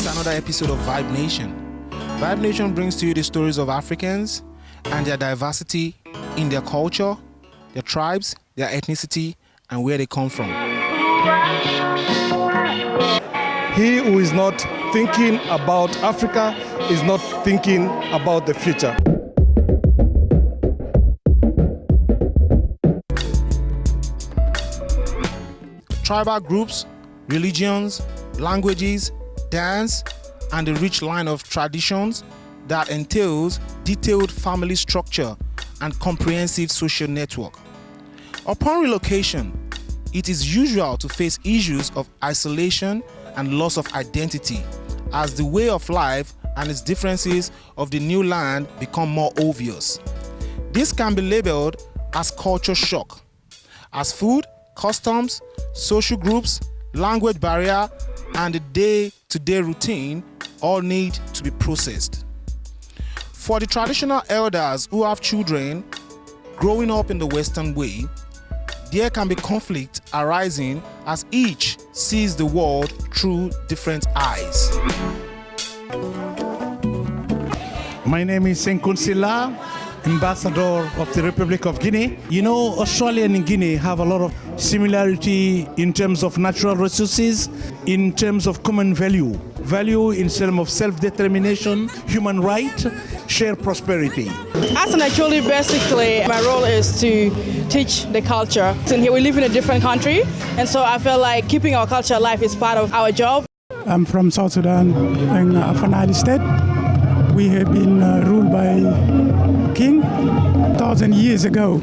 This is another episode of Vibe Nation. Vibe Nation brings to you the stories of Africans and their diversity in their culture, their tribes, their ethnicity, and where they come from. He who is not thinking about Africa is not thinking about the future. Tribal groups, religions, languages, dance, and a rich line of traditions that entails detailed family structure and comprehensive social network. Upon relocation, it is usual to face issues of isolation and loss of identity as the way of life and its differences of the new land become more obvious. This can be labeled as culture shock, as food, customs, social groups, language barrier, and the day-to-day routine all need to be processed. For the traditional elders who have children growing up in the Western way, there can be conflict arising as each sees the world through different eyes. My name is Senkun Silla, Ambassador of the Republic of Guinea. You know, Australia and Guinea have a lot of similarity in terms of natural resources, in terms of common value in terms of self-determination, human right, shared prosperity. As an actually, basically, my role is to teach the culture. And here we live in a different country, and so I feel like keeping our culture alive is part of our job. I'm from South Sudan, in Fanali State. We have been ruled by king 1,000 years ago.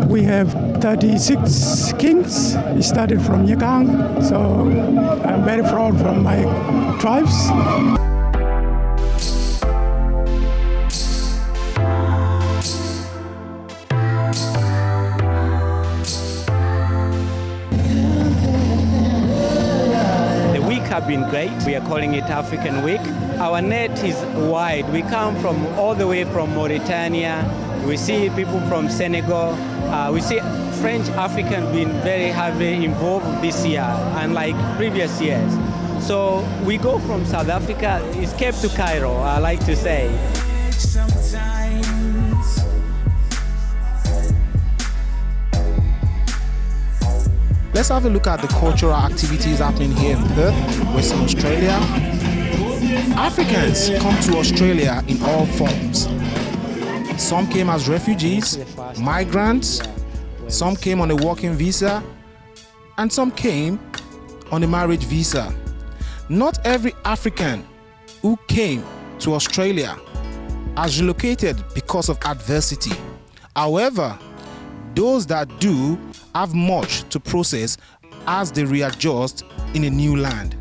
We have 36 kings. We started from Yakang, so I'm very proud from my tribes. Have been great. We are calling it African Week. Our net is wide. We come from all the way from Mauritania. We see people from Senegal. We see French African being very heavily involved this year, unlike previous years. So we go from South Africa, escape to Cairo, I like to say. Let's have a look at the cultural activities happening here in Perth, Western Australia. Africans come to Australia in all forms. Some came as refugees, migrants, some came on a working visa, and some came on a marriage visa. Not every African who came to Australia has relocated because of adversity. However, those that do have much to process as they readjust in a new land.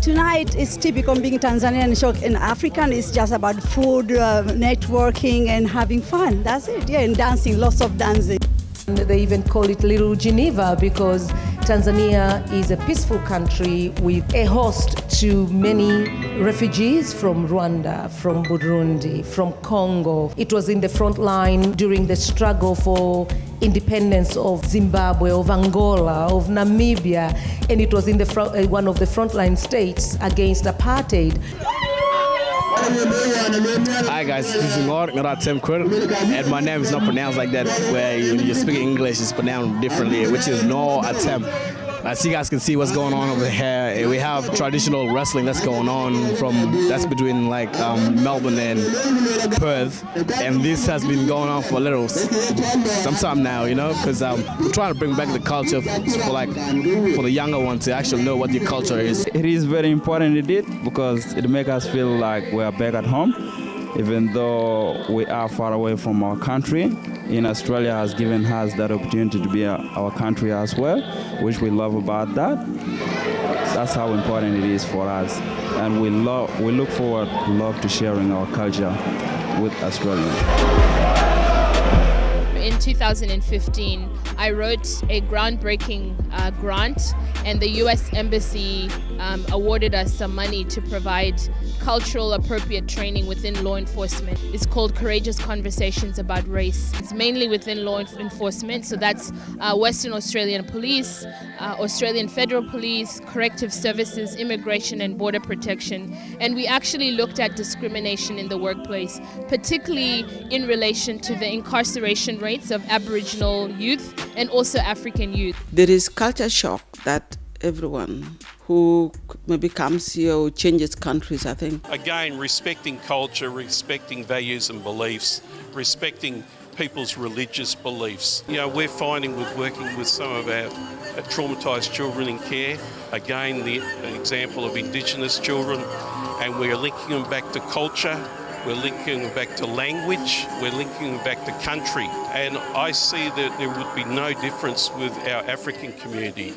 Tonight is typical being Tanzanian shock and African. It's just about food, networking and having fun. That's it, yeah, and dancing, lots of dancing. And they even call it Little Geneva because Tanzania is a peaceful country with a host to many refugees from Rwanda, from Burundi, from Congo. It was in the front line during the struggle for independence of Zimbabwe, of Angola, of Namibia, and it was in the one of the frontline states against apartheid. Hi guys, this is Ngor Tim Quir, and my name is not pronounced like that, where you speak English is pronounced differently, which is no attempt. As you guys can see what's going on over here, we have traditional wrestling that's going on that's between like Melbourne and Perth, and this has been going on for some time now, you know, because we're trying to bring back the culture for the younger ones to actually know what the culture is. It is very important indeed because it makes us feel like we are back at home, even though we are far away from our country. In Australia has given us that opportunity to be our country as well, which we love about that. That's how important it is for us, and we look forward to sharing our culture with Australia. In 2015, I wrote a groundbreaking grant, and the U.S. Embassy awarded us some money to provide cultural appropriate training within law enforcement. It's called Courageous Conversations About Race. It's mainly within law enforcement, so that's Western Australian Police, Australian Federal Police, Corrective Services, Immigration and Border Protection. And we actually looked at discrimination in the workplace, particularly in relation to the incarceration rates of Aboriginal youth and also African youth. There is culture shock that everyone who maybe comes here or changes countries, I think. Again, respecting culture, respecting values and beliefs, respecting people's religious beliefs. You know, we're finding with working with some of our traumatised children in care, again, the example of Indigenous children, and we're linking them back to culture, we're linking them back to language, we're linking them back to country. And I see that there would be no difference with our African community.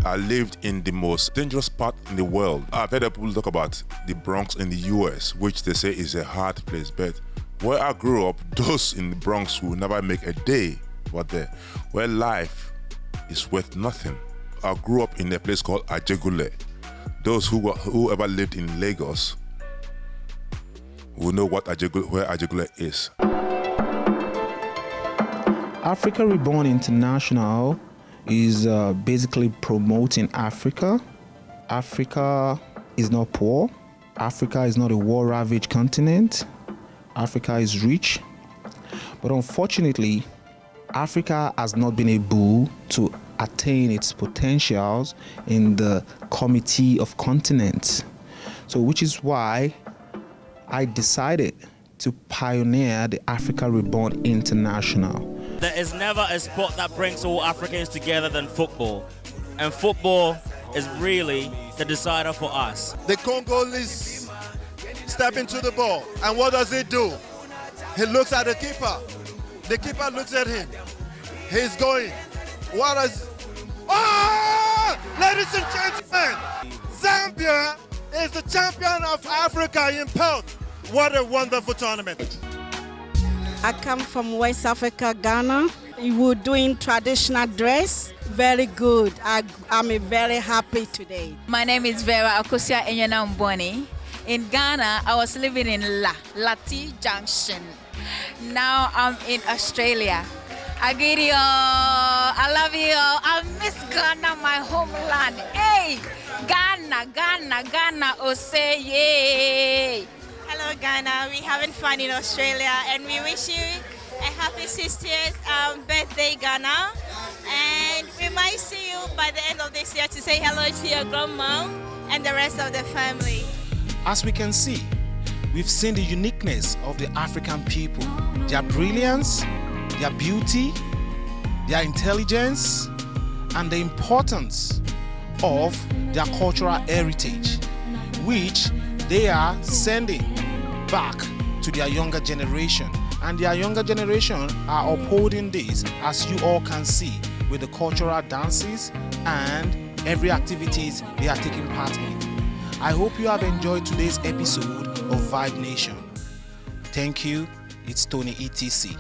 I lived in the most dangerous part in the world. I've heard people talk about the Bronx in the US, which they say is a hard place, but where I grew up, those in the Bronx will never make a day but there, where life is worth nothing. I grew up in a place called Ajegule. Those who ever lived in Lagos will know where Ajegule is. Africa Reborn International is basically promoting Africa. Africa is not poor. Africa is not a war-ravaged continent. Africa is rich. But unfortunately, Africa has not been able to attain its potentials in the Committee of Continents. So which is why I decided to pioneer the Africa Reborn International. There is never a sport that brings all Africans together than football. And football is really the decider for us. The Congolese step into the ball, and what does he do? He looks at the keeper. The keeper looks at him. He's going. What is... Oh! Ladies and gentlemen, Zambia is the champion of Africa in Perth. What a wonderful tournament. I come from West Africa, Ghana. We're doing traditional dress. Very good. I'm very happy today. My name is Vera Akosia Enyana Mboni. In Ghana, I was living in Lati Junction. Now I'm in Australia. I greet you all. I love you all. I miss Ghana, my homeland. Hey, Ghana, oh say yay. Hello Ghana, we're having fun in Australia and we wish you a happy 60th birthday Ghana, and we might see you by the end of this year to say hello to your grandma and the rest of the family. As we can see, we've seen the uniqueness of the African people, their brilliance, their beauty, their intelligence, and the importance of their cultural heritage, which they are sending back to their younger generation. And their younger generation are upholding this, as you all can see, with the cultural dances and every activities they are taking part in. I hope you have enjoyed today's episode of Vibe Nation. Thank you. It's Tony ETC.